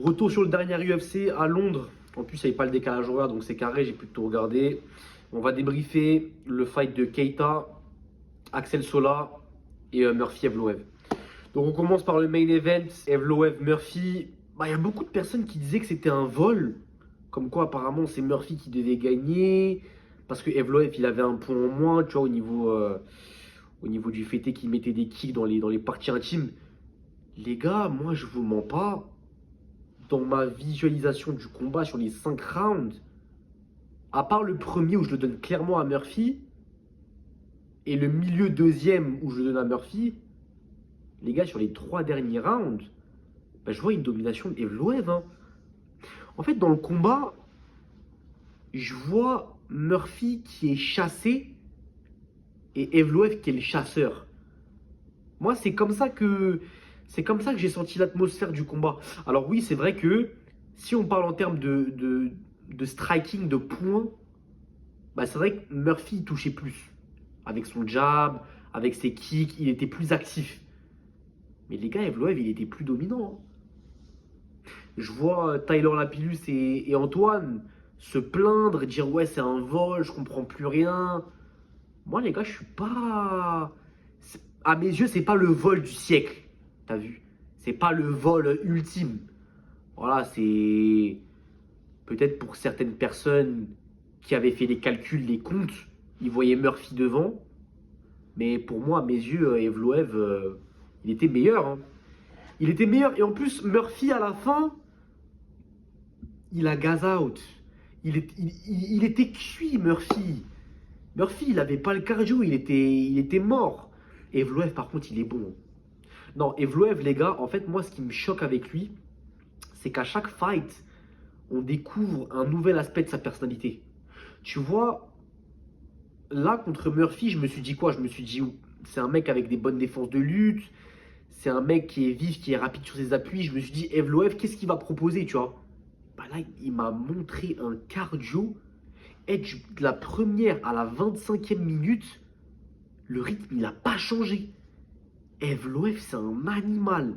Retour sur le dernier UFC à Londres. En plus, il n'y avait pas le décalage horaire, donc c'est carré, j'ai pu tout regarder. On va débriefer le fight de Keita, Axel Sola et Murphy Evloev. Donc on commence par le main event, Evloev Murphy. Il y a beaucoup de personnes qui disaient que c'était un vol. Comme quoi apparemment c'est Murphy qui devait gagner. Parce que Evloev il avait un point en moins, tu vois, au niveau du fait qu'il mettait des kicks dans les parties intimes. Les gars, moi je vous mens pas. Dans ma visualisation du combat sur les 5 rounds, à part le premier où je le donne clairement à Murphy, et le milieu deuxième où je le donne à Murphy, les gars, sur les 3 derniers rounds, je vois une domination d'Evloev. En fait, dans le combat, je vois Murphy qui est chassé et Evloev qui est le chasseur. Moi, c'est comme ça que j'ai senti l'atmosphère du combat. Alors oui, c'est vrai que si on parle en termes de striking, de points, c'est vrai que Murphy il touchait plus. Avec son jab, avec ses kicks, il était plus actif. Mais les gars, Evloev, il était plus dominant. Je vois Tyler Lapillus et Antoine se plaindre, dire ouais, c'est un vol, je comprends plus rien. Moi, les gars, je suis pas. À mes yeux, c'est pas le vol du siècle. T'as vu? C'est pas le vol ultime. Voilà, c'est peut-être pour certaines personnes qui avaient fait les calculs, les comptes, ils voyaient Murphy devant. Mais pour moi, à mes yeux, Evloev, il était meilleur. Il était meilleur. Et en plus, Murphy, à la fin, il a gaz out. Il était cuit, Murphy. Murphy, il avait pas le cardio, il était mort. Evloev, par contre, il est bon. Non, Evloev, les gars, en fait, moi, ce qui me choque avec lui, c'est qu'à chaque fight, on découvre un nouvel aspect de sa personnalité. Tu vois, là, contre Murphy, je me suis dit quoi? Je me suis dit, c'est un mec avec des bonnes défenses de lutte, c'est un mec qui est vif, qui est rapide sur ses appuis. Je me suis dit, Evloev, qu'est-ce qu'il va proposer, tu vois? Là, il m'a montré un cardio. Et de la première à la 25e minute, le rythme, il n'a pas changé. Evloev, c'est un animal.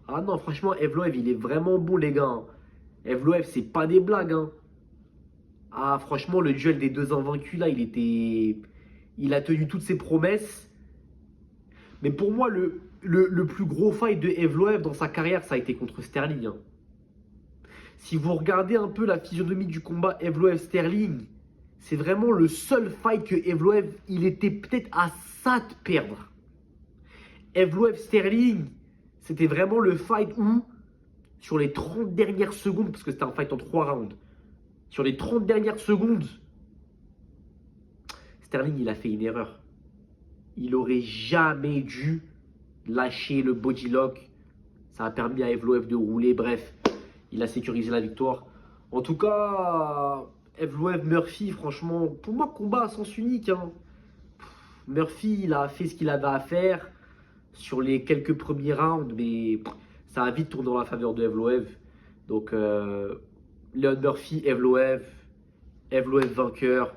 Ah non, franchement, Evloev, il est vraiment bon, les gars. Evloev, c'est pas des blagues. Ah, franchement, le duel des deux invaincus, là, il a tenu toutes ses promesses. Mais pour moi, le plus gros fight de Evloev dans sa carrière, ça a été contre Sterling. Si vous regardez un peu la physionomie du combat Evloev-Sterling, c'est vraiment le seul fight que Evloev, il était peut-être à ça de perdre. Evloev-Sterling, c'était vraiment le fight où, sur les 30 dernières secondes, parce que c'était un fight en 3 rounds, sur les 30 dernières secondes, Sterling, il a fait une erreur. Il aurait jamais dû lâcher le body lock. Ça a permis à Evloev de rouler, bref. Il a sécurisé la victoire. En tout cas, Evloev Murphy, franchement, pour moi, combat à sens unique. Murphy, il a fait ce qu'il avait à faire sur les quelques premiers rounds, mais ça a vite tourné dans la faveur de Evloev. Donc, Leon Murphy, Evloev vainqueur.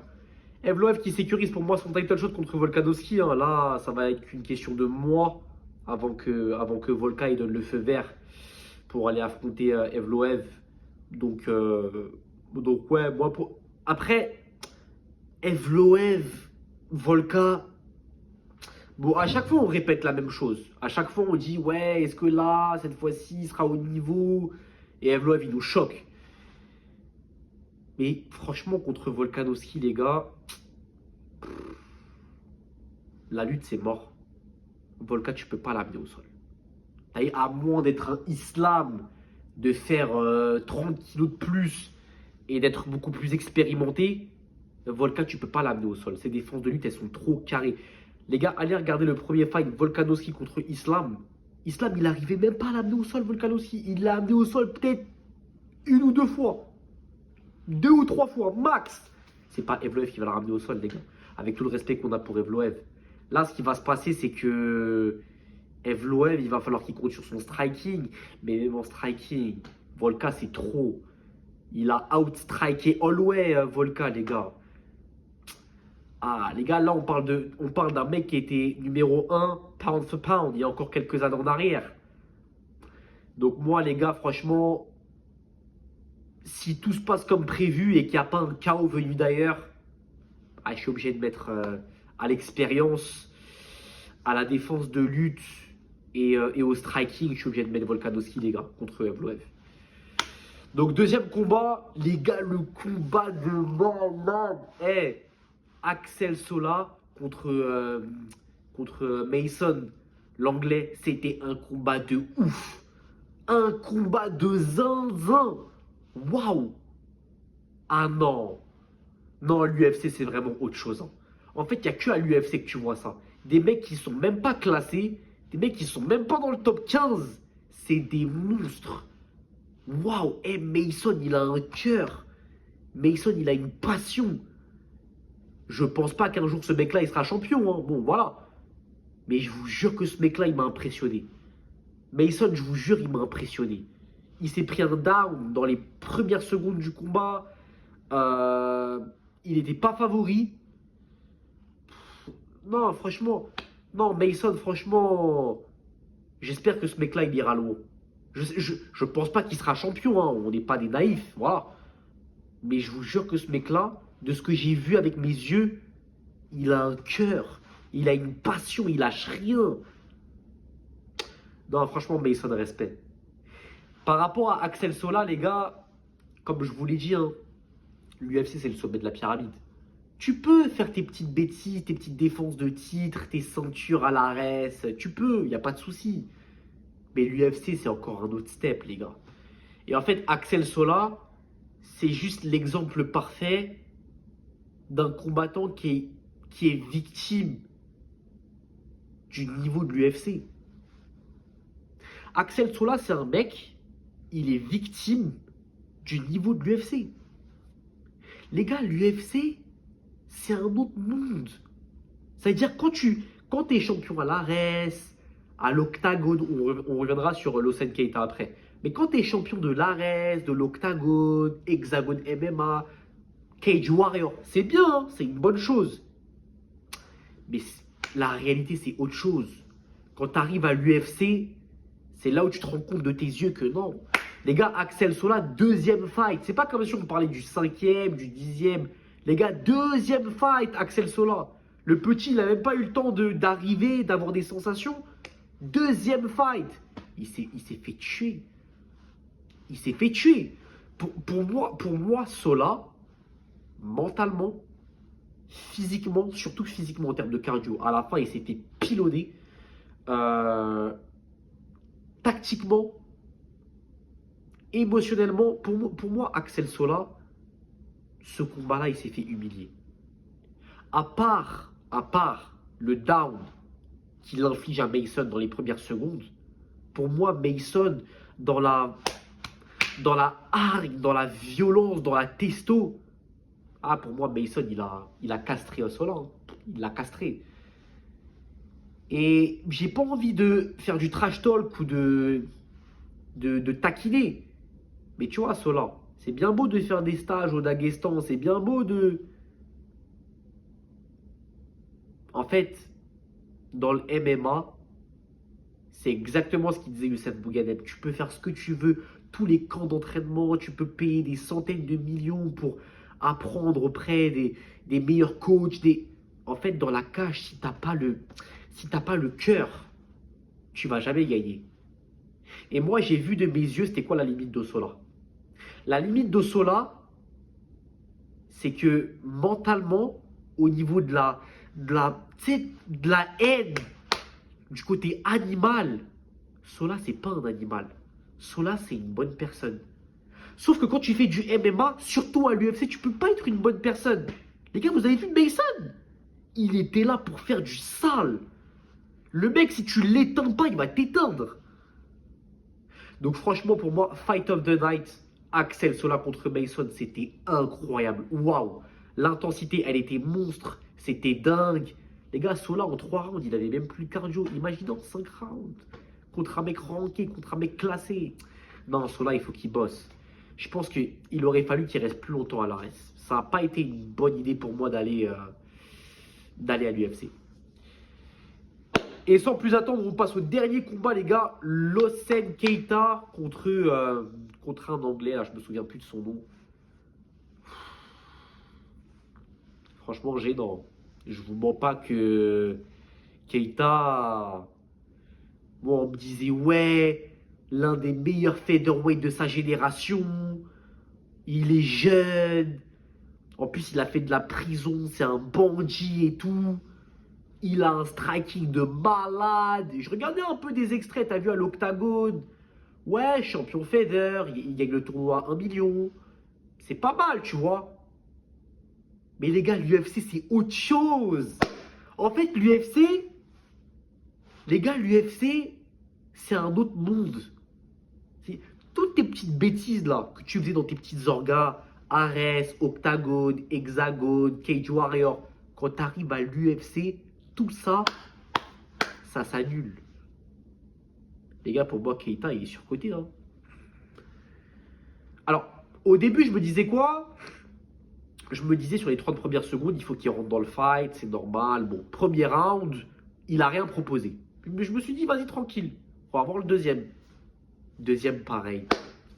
Evloev qui sécurise pour moi son title shot contre Volkanovski. Là, ça va être qu'une question de mois avant que Volka il donne le feu vert pour aller affronter Evloev. Donc ouais, moi après, Evloev, Volka. Bon, à chaque fois, on répète la même chose. À chaque fois, on dit, ouais, est-ce que là, cette fois-ci, il sera au niveau? Et Evloev, il nous choque. Mais franchement, contre Volkanovski, les gars, la lutte, c'est mort. Volka, tu peux pas l'amener au sol. À moins d'être un islam, de faire 30 kilos de plus et d'être beaucoup plus expérimenté, Volka, tu peux pas l'amener au sol. Ses défenses de lutte, elles sont trop carrées. Les gars, allez regarder le premier fight, Volkanovski contre Islam. Islam, il n'arrivait même pas à l'amener au sol, Volkanovski. Il l'a amené au sol peut-être 1 ou 2 fois. 2 ou 3 fois, max. C'est pas Evloev qui va la ramener au sol, les gars. Avec tout le respect qu'on a pour Evloev. Là, ce qui va se passer, c'est que Evloev, il va falloir qu'il compte sur son striking. Mais même en striking, Volka, c'est trop. Il a outstriké Holloway, Volka, les gars. Ah, les gars, là, on parle d'un mec qui était numéro 1 pound for pound il y a encore quelques années en arrière. Donc moi, les gars, franchement, si tout se passe comme prévu et qu'il n'y a pas un chaos venu d'ailleurs, ah, je suis obligé de mettre à l'expérience, à la défense de lutte et au striking, je suis obligé de mettre Volkanovski, les gars, contre Evloev. Donc deuxième combat, les gars, le combat de malade. Hey, Axel Sola contre Mason, l'anglais, c'était un combat de ouf. Un combat de zinzin. Waouh. Ah non. Non, l'UFC, c'est vraiment autre chose, hein. En fait, il n'y a que à l'UFC que tu vois ça. Des mecs qui sont même pas classés, des mecs qui sont même pas dans le top 15. C'est des monstres. Waouh, hey, Mason, il a un cœur. Mason, il a une passion. Je pense pas qu'un jour ce mec-là, il sera champion, hein. Bon, voilà. Mais je vous jure que ce mec-là, il m'a impressionné. Mason, je vous jure, il m'a impressionné. Il s'est pris un down dans les premières secondes du combat. Il n'était pas favori. Non, franchement. Non, Mason, franchement. J'espère que ce mec-là, il ira loin. Je pense pas qu'il sera champion, hein. On n'est pas des naïfs, voilà. Mais je vous jure que ce mec-là, de ce que j'ai vu avec mes yeux, il a un cœur, il a une passion, il lâche rien. Non, franchement, Mason, respect. Par rapport à Axel Sola, les gars, comme je vous l'ai dit, hein, l'UFC, c'est le sommet de la pyramide. Tu peux faire tes petites bêtises, tes petites défenses de titre, tes ceintures à l'ARES, tu peux, il n'y a pas de souci. Mais l'UFC, c'est encore un autre step, les gars. Et en fait, Axel Sola, c'est juste l'exemple parfait d'un combattant qui est victime du niveau de l'UFC. Axel Sola, c'est un mec, il est victime du niveau de l'UFC. Les gars, l'UFC, c'est un autre monde. C'est-à-dire, quand tu es champion à l'ARES, à l'Octagone, on reviendra sur Lawson Keita après, mais quand tu es champion de l'ARES, de l'Octagone, Hexagone MMA, Cage Warrior, c'est bien, hein, c'est une bonne chose. Mais la réalité, c'est autre chose. Quand tu arrives à l'UFC, c'est là où tu te rends compte de tes yeux que non. Les gars, Axel Sola, deuxième fight. C'est pas comme si on parlait du 5e, du 10e. Les gars, deuxième fight, Axel Sola. Le petit, il n'a même pas eu le temps d'arriver, d'avoir des sensations. Deuxième fight. Il s'est fait tuer. Il s'est fait tuer. Pour moi, Sola, mentalement, physiquement, surtout physiquement en termes de cardio, à la fin, il s'est fait pilonner. Tactiquement, émotionnellement, pour moi, Axel Sola, ce combat-là, il s'est fait humilier. À part le down qu'il inflige à Mason dans les premières secondes, pour moi, Mason, dans la hargne, dans la violence, dans la testo, pour moi, Mason, il a castré Sola. Hein. Il l'a castré. Et j'ai pas envie de faire du trash talk ou de taquiner. Mais tu vois, Sola, c'est bien beau de faire des stages au Daghestan, c'est bien beau de... En fait, dans le MMA, c'est exactement ce qu'il disait Youssef Bouganem. Tu peux faire ce que tu veux, tous les camps d'entraînement, tu peux payer des centaines de millions pour apprendre auprès des meilleurs coachs. En fait, dans la cage, si t'as pas le cœur, tu vas jamais gagner. Et moi, j'ai vu de mes yeux, c'était quoi la limite d'Ossola? La limite d'Ossola, c'est que mentalement, au niveau de la haine, du côté animal, Sola, c'est pas un animal. Sola, c'est une bonne personne. Sauf que quand tu fais du MMA, surtout à l'UFC, tu peux pas être une bonne personne. Les gars, vous avez vu Mason? Il était là pour faire du sale. Le mec, si tu l'éteins pas, il va t'éteindre. Donc franchement, pour moi, Fight of the Night, Axel Sola contre Mason, c'était incroyable. Waouh! L'intensité, elle était monstre. C'était dingue. Les gars, Sola, en 3 rounds, il avait même plus de cardio. Imaginez en 5 rounds. Contre un mec ranké, contre un mec classé. Non, Sola, il faut qu'il bosse. Je pense qu'il aurait fallu qu'il reste plus longtemps à l'ARES. Ça n'a pas été une bonne idée pour moi d'aller à l'UFC. Et sans plus attendre, on passe au dernier combat, les gars. Lawson Keita contre un Anglais. Là, je me souviens plus de son nom. Franchement, gênant. Je vous mens pas que Keita. Bon, on me disait, ouais, l'un des meilleurs featherweight de sa génération. Il est jeune. En plus, il a fait de la prison. C'est un bandit et tout. Il a un striking de malade. Je regardais un peu des extraits, t'as vu à l'Octagone. Ouais, champion feather, il gagne le tournoi à 1 million. C'est pas mal, tu vois. Mais les gars, l'UFC, c'est autre chose. En fait, l'UFC, les gars, l'UFC, c'est un autre monde. Toutes tes petites bêtises là que tu faisais dans tes petites orgas, Ares, Octagone, Hexagone, Cage Warrior, quand tu arrives à l'UFC, tout ça, ça s'annule. Les gars, pour moi, Keita, il est surcoté. Hein. Alors, au début, je me disais quoi? Je me disais sur les 30 premières secondes, il faut qu'il rentre dans le fight, c'est normal. Bon, premier round, il a rien proposé. Mais je me suis dit, vas-y, tranquille. On va voir le deuxième. Deuxième, pareil.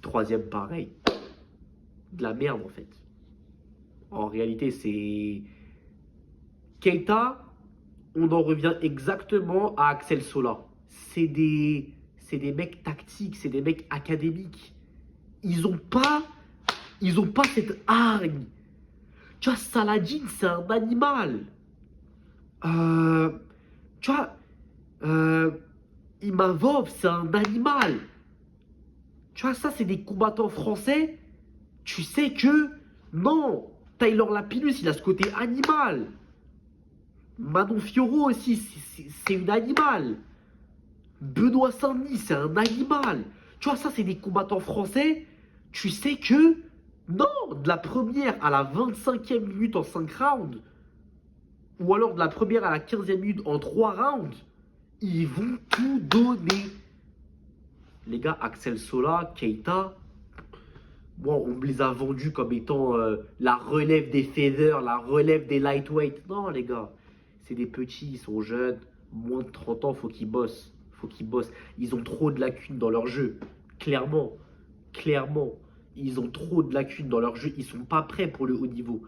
Troisième, pareil. De la merde, en fait. En réalité, c'est... Keita, on en revient exactement à Axel Sola. C'est des mecs tactiques, c'est des mecs académiques. Ils ont pas cette hargne. Tu vois, Saladin, c'est un animal. Tu vois, Imavov, c'est un animal. Tu vois, ça, c'est des combattants français. Tu sais que, non, Tyler Lapillus, il a ce côté animal. Manon Fiorot aussi, c'est une animal. Benoît Saint-Denis, c'est un animal. Tu vois, ça, c'est des combattants français. Tu sais que, non, de la première à la 25e minute en 5 rounds, ou alors de la première à la 15e minute en 3 rounds, ils vont tout donner. Les gars, Axel Sola, Keita, bon, on me les a vendus comme étant la relève des feathers, la relève des lightweight. Non, les gars, c'est des petits, ils sont jeunes, moins de 30 ans, faut qu'ils bossent. Faut qu'ils bossent. Ils ont trop de lacunes dans leur jeu. Clairement, clairement, ils ont trop de lacunes dans leur jeu. Ils sont pas prêts pour le haut niveau.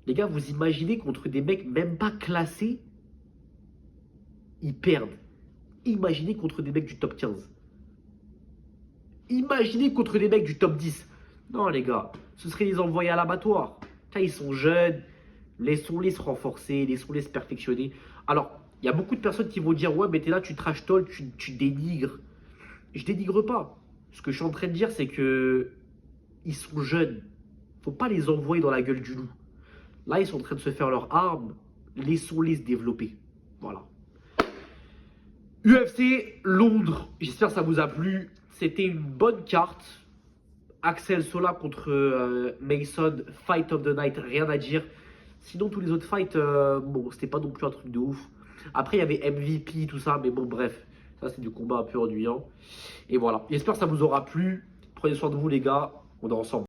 Les gars, vous imaginez contre des mecs même pas classés, ils perdent. Imaginez contre des mecs du top 15. Imaginez contre des mecs du top 10. Non, les gars, ce serait les envoyer à l'abattoir. Là, ils sont jeunes. Laissons-les se renforcer, laissons-les se perfectionner. Alors, il y a beaucoup de personnes qui vont dire, ouais, mais t'es là, tu trash talk, tu dénigres. Je dénigre pas. Ce que je suis en train de dire, c'est que ils sont jeunes. Faut pas les envoyer dans la gueule du loup. Là, ils sont en train de se faire leurs armes. Laissons-les se développer. Voilà. UFC Londres. J'espère que ça vous a plu. C'était une bonne carte. Axel Sola contre Mason, Fight of the Night, rien à dire. Sinon, tous les autres fights, bon, c'était pas non plus un truc de ouf. Après, il y avait MVP, tout ça, mais bon, bref. Ça, c'est du combat un peu ennuyant. Et voilà. J'espère que ça vous aura plu. Prenez soin de vous, les gars. On est ensemble.